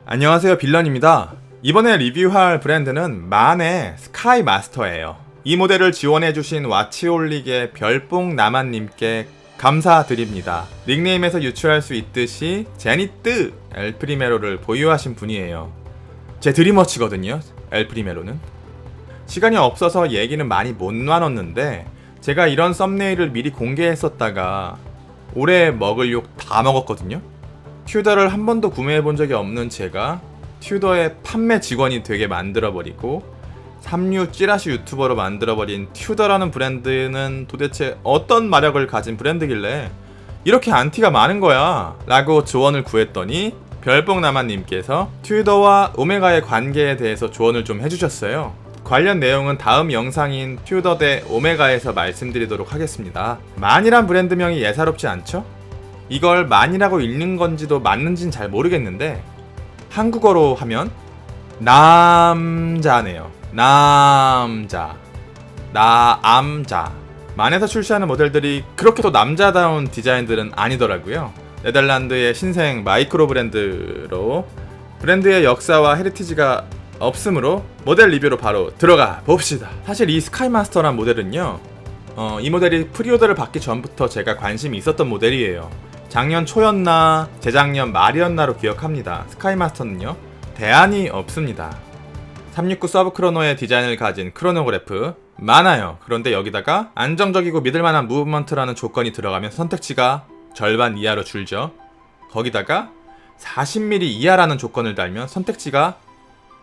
안녕하세요, 빌런입니다. 이번에 리뷰할 브랜드는 만의 스카이 마스터예요. 이 모델을 지원해주신 와치홀릭의 별뽕 나만님께 감사드립니다. 닉네임에서 유추할 수 있듯이 제니트 엘프리메로를 보유하신 분이에요. 제 드림워치거든요, 엘프리메로는. 시간이 없어서 얘기는 많이 못 나눴는데 제가 이런 썸네일을 미리 공개했었다가 올해 먹을 욕 다 먹었거든요. 튜더를 한 번도 구매해본 적이 없는 제가 튜더의 판매 직원이 되게 만들어버리고 삼류 찌라시 유튜버로 만들어버린 튜더라는 브랜드는 도대체 어떤 마력을 가진 브랜드길래 이렇게 안티가 많은 거야 라고 조언을 구했더니 별뽕나만님께서 튜더와 오메가의 관계에 대해서 조언을 좀 해주셨어요. 관련 내용은 다음 영상인 튜더 대 오메가에서 말씀드리도록 하겠습니다. 만이란 브랜드명이 예사롭지 않죠? 이걸 만이라고 읽는 건지도 맞는지는 잘 모르겠는데 한국어로 하면 남자네요. 남자. 나암자. 만에서 출시하는 모델들이 그렇게 또 남자다운 디자인들은 아니더라고요. 네덜란드의 신생 마이크로 브랜드로 브랜드의 역사와 헤리티지가 없으므로 모델 리뷰로 바로 들어가 봅시다. 사실 이 스카이마스터란 모델은요, 이 모델이 프리오더를 받기 전부터 제가 관심이 있었던 모델이에요. 작년 초였나 재작년 말이었나로 기억합니다. 스카이마스터는요, 대안이 없습니다. 369 서브크로노의 디자인을 가진 크로노그래프 많아요. 그런데 여기다가 안정적이고 믿을만한 무브먼트라는 조건이 들어가면 선택지가 절반 이하로 줄죠. 거기다가 40mm 이하라는 조건을 달면 선택지가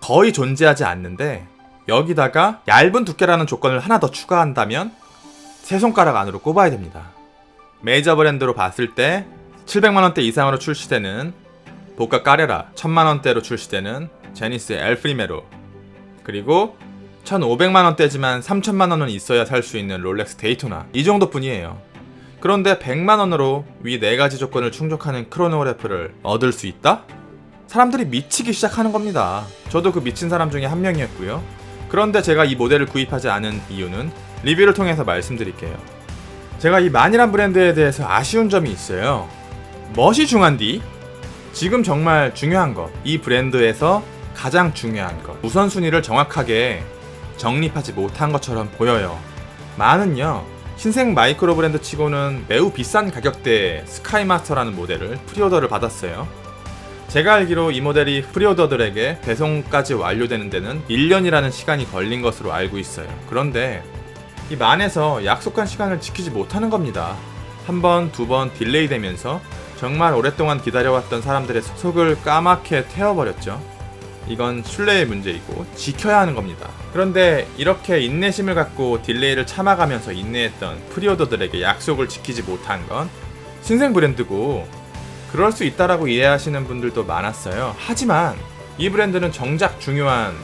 거의 존재하지 않는데 여기다가 얇은 두께라는 조건을 하나 더 추가한다면 세 손가락 안으로 꼽아야 됩니다. 메이저 브랜드로 봤을 때 700만원대 이상으로 출시되는 보카 까레라, 1000만원대로 출시되는 제니스 엘프리메로, 그리고 1500만원대지만 3000만원은 있어야 살 수 있는 롤렉스 데이토나, 이 정도뿐이에요. 그런데 100만원으로 위 4가지 조건을 충족하는 크로노그래프를 얻을 수 있다? 사람들이 미치기 시작하는 겁니다. 저도 그 미친 사람 중에 한 명이었고요. 그런데 제가 이 모델을 구입하지 않은 이유는 리뷰를 통해서 말씀드릴게요. 제가 이 만이란 브랜드에 대해서 아쉬운 점이 있어요. 멋이 중한디 지금 정말 중요한 것, 이 브랜드에서 가장 중요한 것, 우선순위를 정확하게 정립하지 못한 것처럼 보여요. 만은요, 신생 마이크로 브랜드 치고는 매우 비싼 가격대의 스카이마스터라는 모델을 프리오더를 받았어요. 제가 알기로 이 모델이 프리오더들에게 배송까지 완료되는 데는 1년이라는 시간이 걸린 것으로 알고 있어요. 그런데 이 만에서 약속한 시간을 지키지 못하는 겁니다. 한 번, 두 번 딜레이 되면서 정말 오랫동안 기다려왔던 사람들의 속을 까맣게 태워버렸죠. 이건 신뢰의 문제이고 지켜야 하는 겁니다. 그런데 이렇게 인내심을 갖고 딜레이를 참아가면서 인내했던 프리오더들에게 약속을 지키지 못한 건 신생 브랜드고 그럴 수 있다라고 이해하시는 분들도 많았어요. 하지만 이 브랜드는 정작 중요한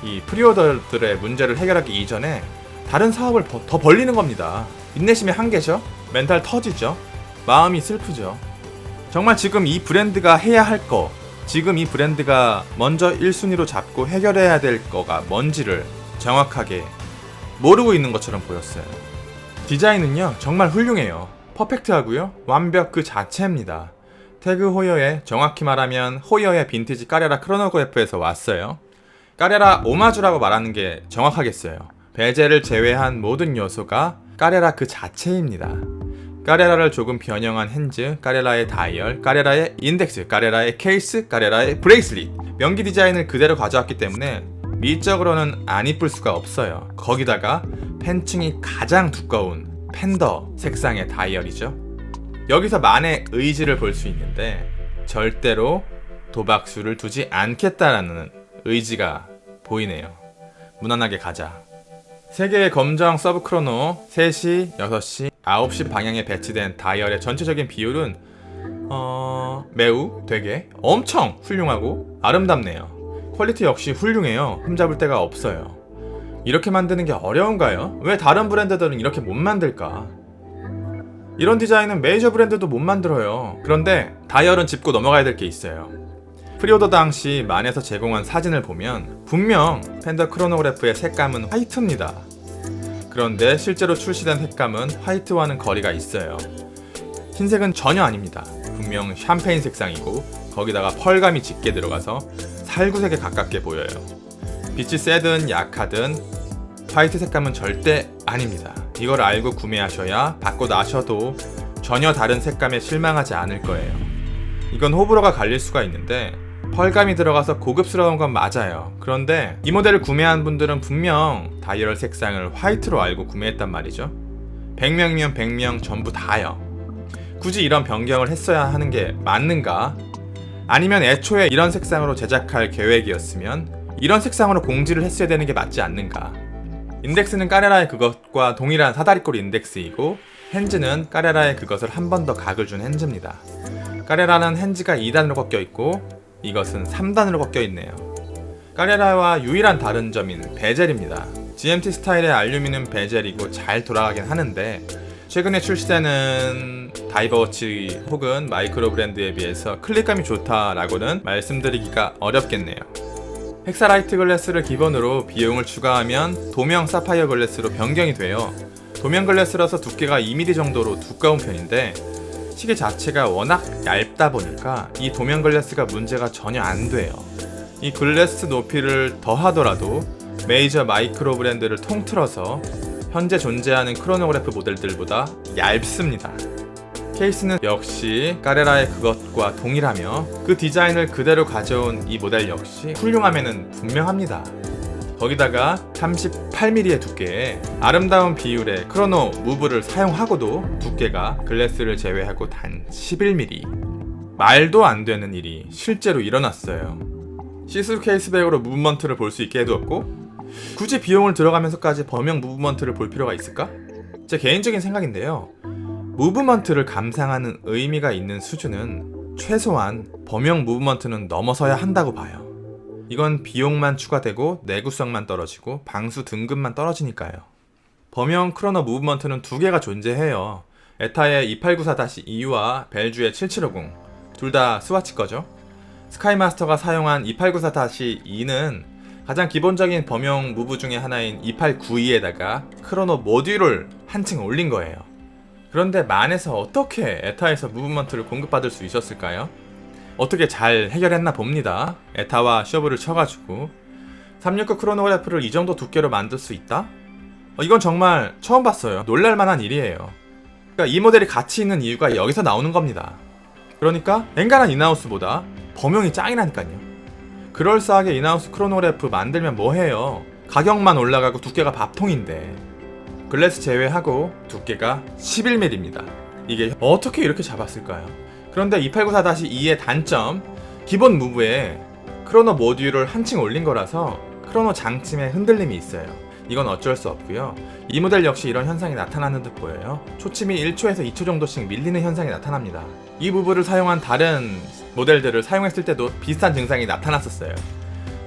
이 프리오더들의 문제를 해결하기 이전에 다른 사업을 더 벌리는 겁니다. 인내심의 한계죠. 멘탈 터지죠. 마음이 슬프죠. 정말 지금 이 브랜드가 해야 할 거, 지금 이 브랜드가 먼저 1순위로 잡고 해결해야 될 거가 뭔지를 정확하게 모르고 있는 것처럼 보였어요. 디자인은요, 정말 훌륭해요. 퍼펙트하고요, 완벽 그 자체입니다. 태그 호여의, 정확히 말하면 호여의 빈티지 까레라 크로노그래프에서 왔어요. 까레라 오마주라고 말하는 게 정확하겠어요. 베젤을 제외한 모든 요소가 까레라 그 자체입니다. 까레라를 조금 변형한 핸즈, 까레라의 다이얼, 까레라의 인덱스, 까레라의 케이스, 까레라의 브레이슬릿, 명기 디자인을 그대로 가져왔기 때문에 미적으로는 안 이쁠 수가 없어요. 거기다가 펜층이 가장 두꺼운 팬더 색상의 다이얼이죠. 여기서 만의 의지를 볼 수 있는데 절대로 도박수를 두지 않겠다라는 의지가 보이네요. 무난하게 가자. 3개의 검정 서브크로노 3시, 6시, 9시 방향에 배치된 다이얼의 전체적인 비율은 매우 되게 엄청 훌륭하고 아름답네요. 퀄리티 역시 훌륭해요. 흠잡을 데가 없어요. 이렇게 만드는 게 어려운가요? 왜 다른 브랜드들은 이렇게 못 만들까? 이런 디자인은 메이저 브랜드도 못 만들어요. 그런데 다이얼은 짚고 넘어가야 될 게 있어요. 프리오더 당시 만에서 제공한 사진을 보면 분명 팬더 크로노그래프의 색감은 화이트입니다. 그런데 실제로 출시된 색감은 화이트와는 거리가 있어요. 흰색은 전혀 아닙니다. 분명 샴페인 색상이고 거기다가 펄감이 짙게 들어가서 살구색에 가깝게 보여요. 빛이 세든 약하든 화이트 색감은 절대 아닙니다. 이걸 알고 구매하셔야 받고 나셔도 전혀 다른 색감에 실망하지 않을 거예요. 이건 호불호가 갈릴 수가 있는데 펄감이 들어가서 고급스러운 건 맞아요. 그런데 이 모델을 구매한 분들은 분명 다이얼 색상을 화이트로 알고 구매했단 말이죠. 100명이면 100명 전부 다요. 굳이 이런 변경을 했어야 하는 게 맞는가? 아니면 애초에 이런 색상으로 제작할 계획이었으면 이런 색상으로 공지를 했어야 되는 게 맞지 않는가? 인덱스는 까레라의 그것과 동일한 사다리꼴 인덱스이고 핸즈는 까레라의 그것을 한 번 더 각을 준 핸즈입니다. 까레라는 핸즈가 2단으로 꺾여 있고 이것은 3단으로 꺾여 있네요. 까레라와 유일한 다른 점인 베젤입니다. GMT 스타일의 알루미늄 베젤이고 잘 돌아가긴 하는데 최근에 출시되는 다이버워치 혹은 마이크로 브랜드에 비해서 클릭감이 좋다라고는 말씀드리기가 어렵겠네요. 헥사라이트 글래스를 기본으로 비용을 추가하면 도명 사파이어 글래스로 변경이 돼요. 도명 글래스라서 두께가 2mm 정도로 두꺼운 편인데 시계 자체가 워낙 얇다 보니까 이 도면 글래스가 문제가 전혀 안 돼요. 이 글래스 높이를 더하더라도 메이저 마이크로 브랜드를 통틀어서 현재 존재하는 크로노그래프 모델들보다 얇습니다. 케이스는 역시 까레라의 그것과 동일하며 그 디자인을 그대로 가져온 이 모델 역시 훌륭함에는 분명합니다. 거기다가 38mm의 두께에 아름다운 비율의 크로노 무브를 사용하고도 두께가 글래스를 제외하고 단 11mm. 말도 안 되는 일이 실제로 일어났어요. 시스루 케이스백으로 무브먼트를 볼 수 있게 해두었고 굳이 비용을 들어가면서까지 범용 무브먼트를 볼 필요가 있을까? 제 개인적인 생각인데요. 무브먼트를 감상하는 의미가 있는 수준은 최소한 범용 무브먼트는 넘어서야 한다고 봐요. 이건 비용만 추가되고 내구성만 떨어지고 방수 등급만 떨어지니까요. 범용 크로노 무브먼트는 두 개가 존재해요. 에타의 2894-2와 벨주의 7750 둘 다 스와치 거죠. 스카이마스터가 사용한 2894-2는 가장 기본적인 범용 무브 중에 하나인 2892에다가 크로노 모듈을 한층 올린 거예요. 그런데 만에서 어떻게 에타에서 무브먼트를 공급받을 수 있었을까요? 어떻게 잘 해결했나 봅니다. 에타와 셔브를 쳐가지고 369 크로노그래프를 이 정도 두께로 만들 수 있다? 이건 정말 처음 봤어요. 놀랄만한 일이에요. 그러니까 이 모델이 가치 있는 이유가 여기서 나오는 겁니다. 그러니까 엔간한 인하우스보다 범용이 짱이라니까요. 그럴싸하게 인하우스 크로노그래프 만들면 뭐해요. 가격만 올라가고 두께가 밥통인데. 글래스 제외하고 두께가 11mm입니다. 이게 어떻게 이렇게 잡았을까요? 그런데 2894-2의 단점, 기본 무브에 크로노 모듈을 한층 올린 거라서 크로노 장침에 흔들림이 있어요. 이건 어쩔 수 없고요. 이 모델 역시 이런 현상이 나타나는 듯 보여요. 초침이 1초에서 2초 정도씩 밀리는 현상이 나타납니다. 이 무브를 사용한 다른 모델들을 사용했을 때도 비슷한 증상이 나타났었어요.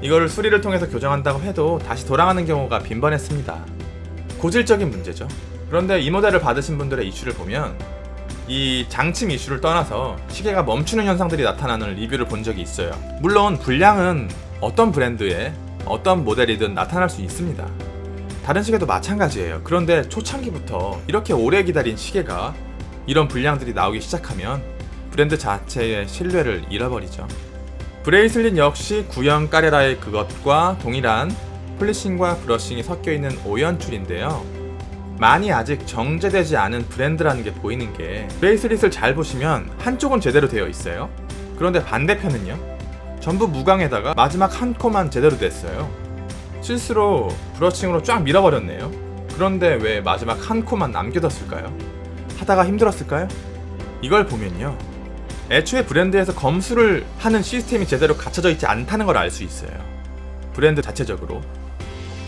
이거를 수리를 통해서 교정한다고 해도 다시 돌아가는 경우가 빈번했습니다. 고질적인 문제죠. 그런데 이 모델을 받으신 분들의 이슈를 보면 이 장침 이슈를 떠나서 시계가 멈추는 현상들이 나타나는 리뷰를 본 적이 있어요. 물론 불량은 어떤 브랜드의 어떤 모델이든 나타날 수 있습니다. 다른 시계도 마찬가지예요. 그런데 초창기부터 이렇게 오래 기다린 시계가 이런 불량들이 나오기 시작하면 브랜드 자체의 신뢰를 잃어버리죠. 브레이슬릿 역시 구형 까레라의 그것과 동일한 폴리싱과 브러싱이 섞여있는 오연출인데요. 많이 아직 정제되지 않은 브랜드라는 게 보이는 게 브레이슬릿을 잘 보시면 한쪽은 제대로 되어 있어요. 그런데 반대편은요? 전부 무광에다가 마지막 한 코만 제대로 됐어요. 실수로 브러싱으로 쫙 밀어버렸네요. 그런데 왜 마지막 한 코만 남겨뒀을까요? 하다가 힘들었을까요? 이걸 보면요. 애초에 브랜드에서 검수를 하는 시스템이 제대로 갖춰져 있지 않다는 걸 알 수 있어요. 브랜드 자체적으로.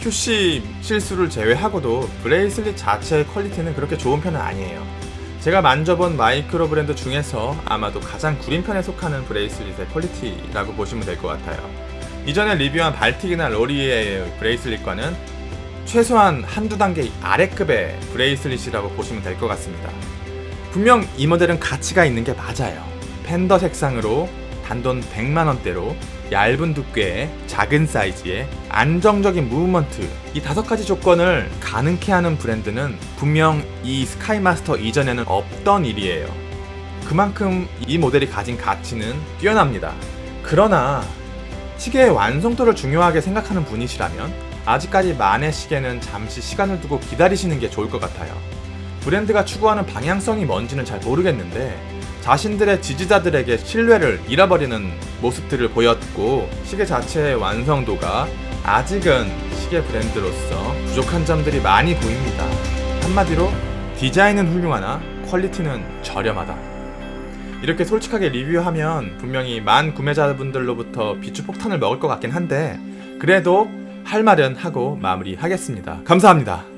QC 실수를 제외하고도 브레이슬릿 자체의 퀄리티는 그렇게 좋은 편은 아니에요. 제가 만져본 마이크로 브랜드 중에서 아마도 가장 구린 편에 속하는 브레이슬릿의 퀄리티라고 보시면 될 것 같아요. 이전에 리뷰한 발틱이나 로리의 브레이슬릿과는 최소한 한두 단계 아래급의 브레이슬릿이라고 보시면 될 것 같습니다. 분명 이 모델은 가치가 있는 게 맞아요. 팬더 색상으로 단돈 100만원대로 얇은 두께의 작은 사이즈의 안정적인 무브먼트, 이 5가지 조건을 가능케 하는 브랜드는 분명 이 스카이마스터 이전에는 없던 일이에요. 그만큼 이 모델이 가진 가치는 뛰어납니다. 그러나 시계의 완성도를 중요하게 생각하는 분이시라면 아직까지 만의 시계는 잠시 시간을 두고 기다리시는 게 좋을 것 같아요. 브랜드가 추구하는 방향성이 뭔지는 잘 모르겠는데 자신들의 지지자들에게 신뢰를 잃어버리는 모습들을 보였고, 시계 자체의 완성도가 아직은 시계 브랜드로서 부족한 점들이 많이 보입니다. 한마디로 디자인은 훌륭하나 퀄리티는 저렴하다. 이렇게 솔직하게 리뷰하면 분명히 만 구매자분들로부터 비추폭탄을 먹을 것 같긴 한데, 그래도 할 말은 하고 마무리하겠습니다. 감사합니다.